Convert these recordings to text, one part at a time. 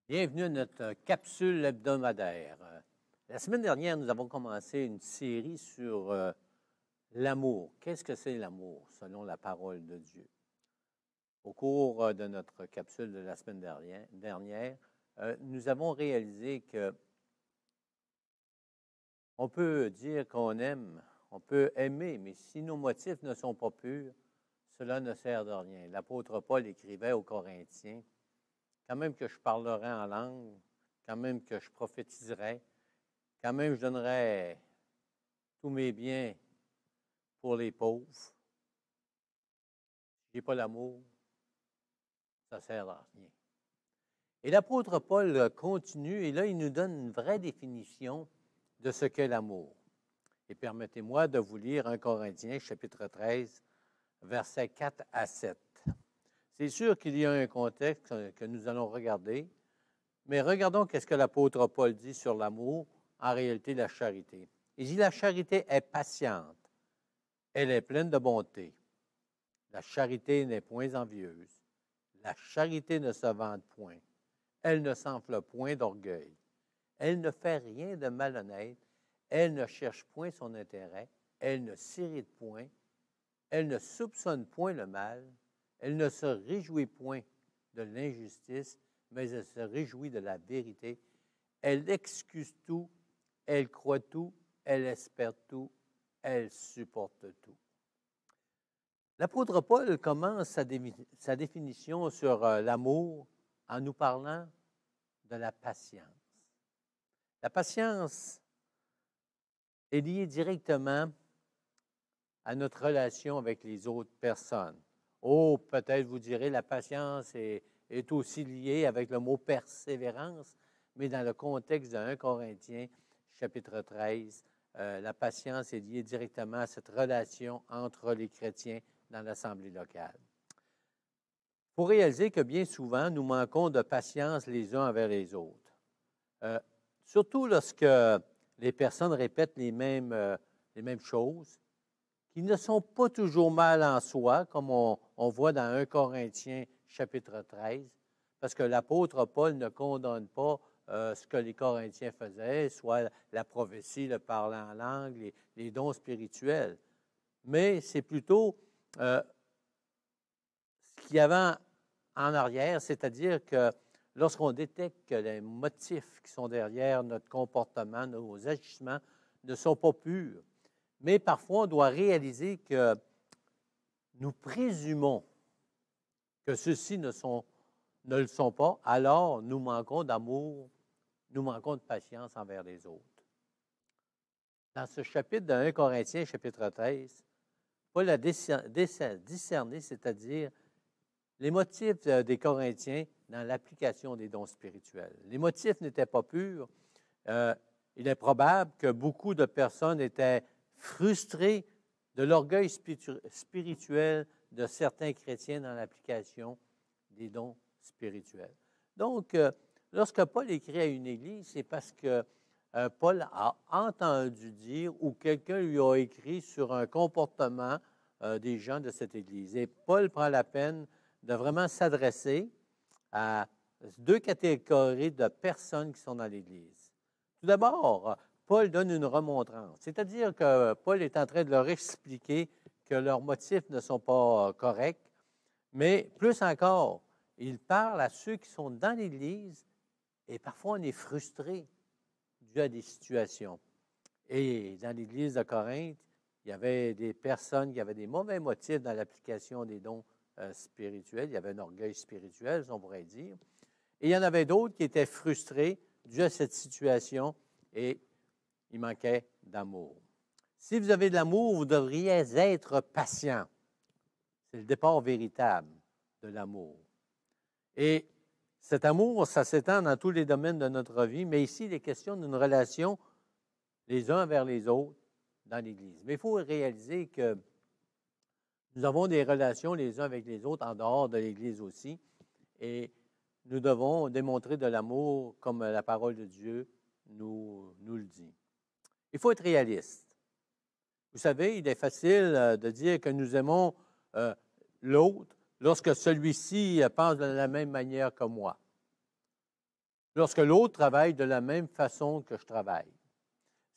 Bienvenue à notre capsule hebdomadaire. La semaine dernière, nous avons commencé une série sur l'amour. Qu'est-ce que c'est l'amour, selon la parole de Dieu? Au cours de notre capsule de la semaine dernière, nous avons réalisé que on peut dire qu'on aime, on peut aimer, mais si nos motifs ne sont pas purs, cela ne sert de rien. L'apôtre Paul écrivait aux Corinthiens: quand même que je parlerais en langue, quand même que je prophétiserais, quand même je donnerais tous mes biens pour les pauvres. Si je n'ai pas l'amour, ça ne sert à rien. Et l'apôtre Paul continue, et là, il nous donne une vraie définition de ce qu'est l'amour. Et permettez-moi de vous lire 1 Corinthiens, chapitre 13, versets 4 à 7. C'est sûr qu'il y a un contexte que nous allons regarder, mais regardons qu'est-ce que l'apôtre Paul dit sur l'amour, en réalité la charité. Il dit: la charité est patiente, elle est pleine de bonté. La charité n'est point envieuse. La charité ne se vante point. Elle ne s'enfle point d'orgueil. Elle ne fait rien de malhonnête. Elle ne cherche point son intérêt. Elle ne s'irrite point. Elle ne soupçonne point le mal. Elle ne se réjouit point de l'injustice, mais elle se réjouit de la vérité. Elle excuse tout. Elle croit tout. Elle espère tout. Elle supporte tout. L'apôtre Paul commence sa définition sur l'amour en nous parlant de la patience. La patience est liée directement à notre relation avec les autres personnes. Oh, peut-être vous direz, la patience est aussi liée avec le mot persévérance, mais dans le contexte de 1 Corinthiens, chapitre 13, la patience est liée directement à cette relation entre les chrétiens dans l'assemblée locale. Il faut réaliser que bien souvent, nous manquons de patience les uns envers les autres. Surtout lorsque les personnes répètent les mêmes choses, qui ne sont pas toujours mal en soi, comme on voit dans 1 Corinthiens chapitre 13, parce que l'apôtre Paul ne condamne pas ce que les Corinthiens faisaient, soit la prophétie, le parler en langue, les dons spirituels. Mais c'est plutôt ce qu'il y avait en arrière, c'est-à-dire que lorsqu'on détecte que les motifs qui sont derrière notre comportement, nos agissements, ne sont pas purs, mais parfois on doit réaliser que nous présumons que ceux-ci ne le sont pas, alors nous manquons d'amour, nous manquons de patience envers les autres. Dans ce chapitre de 1 Corinthiens, chapitre 13, Paul a discerné, c'est-à-dire les motifs des Corinthiens dans l'application des dons spirituels. Les motifs n'étaient pas purs. Il est probable que beaucoup de personnes étaient frustrées de l'orgueil spirituel de certains chrétiens dans l'application des dons spirituels. Donc, lorsque Paul écrit à une église, c'est parce que Paul a entendu dire ou quelqu'un lui a écrit sur un comportement des gens de cette église. Et Paul prend la peine de vraiment s'adresser à deux catégories de personnes qui sont dans l'Église. Tout d'abord, Paul donne une remontrance, c'est-à-dire que Paul est en train de leur expliquer que leurs motifs ne sont pas corrects, mais plus encore, il parle à ceux qui sont dans l'Église et parfois on est frustré dû à des situations. Et dans l'Église de Corinthe, il y avait des personnes qui avaient des mauvais motifs dans l'application des dons spirituels. Il y avait un orgueil spirituel, on pourrait dire. Et il y en avait d'autres qui étaient frustrés dû à cette situation et il manquait d'amour. Si vous avez de l'amour, vous devriez être patient. C'est le départ véritable de l'amour. Et cet amour, ça s'étend dans tous les domaines de notre vie, mais ici, il est question d'une relation les uns vers les autres dans l'Église. Mais il faut réaliser que nous avons des relations les uns avec les autres en dehors de l'Église aussi, et nous devons démontrer de l'amour comme la parole de Dieu nous le dit. Il faut être réaliste. Vous savez, il est facile de dire que nous aimons l'autre lorsque celui-ci pense de la même manière que moi. lorsque l'autre travaille de la même façon que je travaille.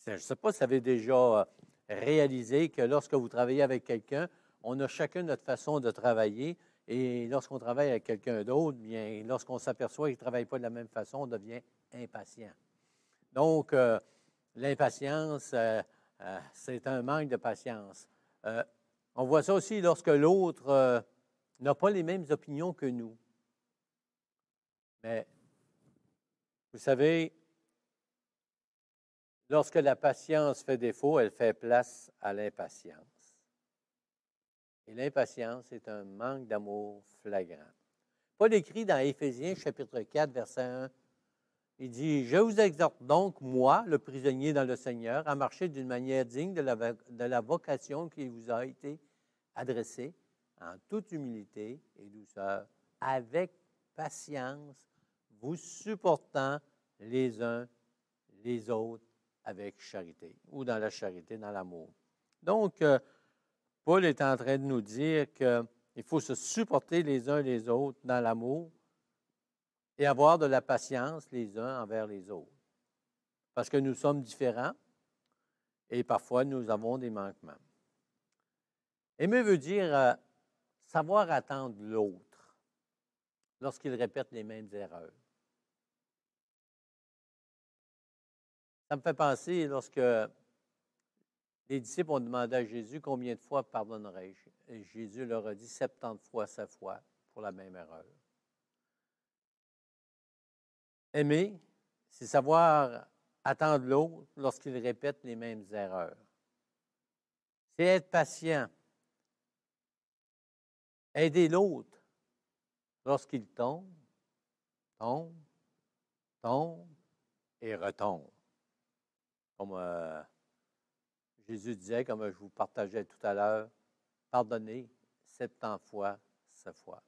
Je ne sais pas si vous avez déjà réalisé que lorsque vous travaillez avec quelqu'un, on a chacun notre façon de travailler. Et lorsqu'on travaille avec quelqu'un d'autre, bien, lorsqu'on s'aperçoit qu'il ne travaille pas de la même façon, on devient impatient. Donc, l'impatience, c'est un manque de patience. On voit ça aussi lorsque l'autre n'a pas les mêmes opinions que nous. Mais, vous savez, lorsque la patience fait défaut, elle fait place à l'impatience. Et l'impatience est un manque d'amour flagrant. Paul écrit dans Éphésiens, chapitre 4, verset 1, il dit, « Je vous exhorte donc, moi, le prisonnier dans le Seigneur, à marcher d'une manière digne de la vocation qui vous a été adressée, en toute humilité et douceur, avec patience, vous supportant les uns les autres avec charité, ou dans la charité, dans l'amour. » Donc, Paul est en train de nous dire qu'il faut se supporter les uns les autres dans l'amour et avoir de la patience les uns envers les autres. Parce que nous sommes différents et parfois nous avons des manquements. Aimer veut dire savoir attendre l'autre lorsqu'il répète les mêmes erreurs. Ça me fait penser lorsque les disciples ont demandé à Jésus combien de fois pardonnerais-je? Et Jésus leur a dit 70 fois 7 fois pour la même erreur. Aimer, c'est savoir attendre l'autre lorsqu'il répète les mêmes erreurs. C'est être patient. Aider l'autre lorsqu'il tombe et retombe. Comme Jésus disait, comme je vous partageais tout à l'heure, pardonner 70 fois 7 fois.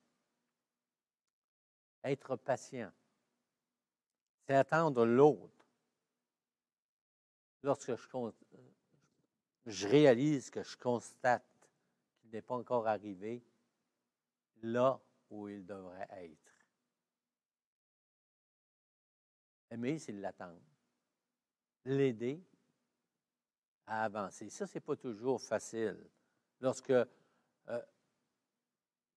Être patient, c'est attendre l'autre. Lorsque je réalise que je constate qu'il n'est pas encore arrivé là où il devrait être. Aimer, c'est l'attendre. L'aider à avancer. Ça, ce n'est pas toujours facile. Lorsque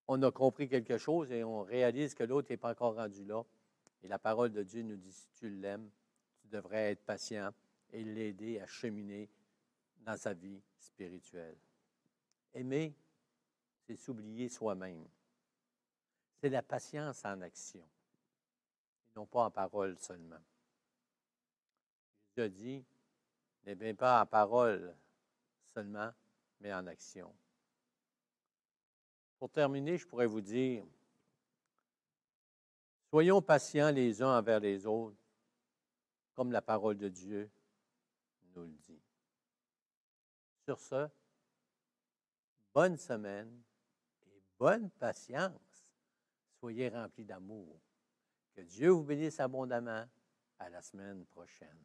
on a compris quelque chose et on réalise que l'autre n'est pas encore rendu là, et la parole de Dieu nous dit, si tu l'aimes, tu devrais être patient et l'aider à cheminer dans sa vie spirituelle. Aimer, c'est s'oublier soi-même. C'est la patience en action, et non pas en parole seulement. Jésus a dit, n'est bien pas en parole seulement, mais en action. Pour terminer, je pourrais vous dire, soyons patients les uns envers les autres, comme la parole de Dieu nous le dit. Sur ce, bonne semaine et bonne patience. Soyez remplis d'amour. Que Dieu vous bénisse abondamment. À la semaine prochaine.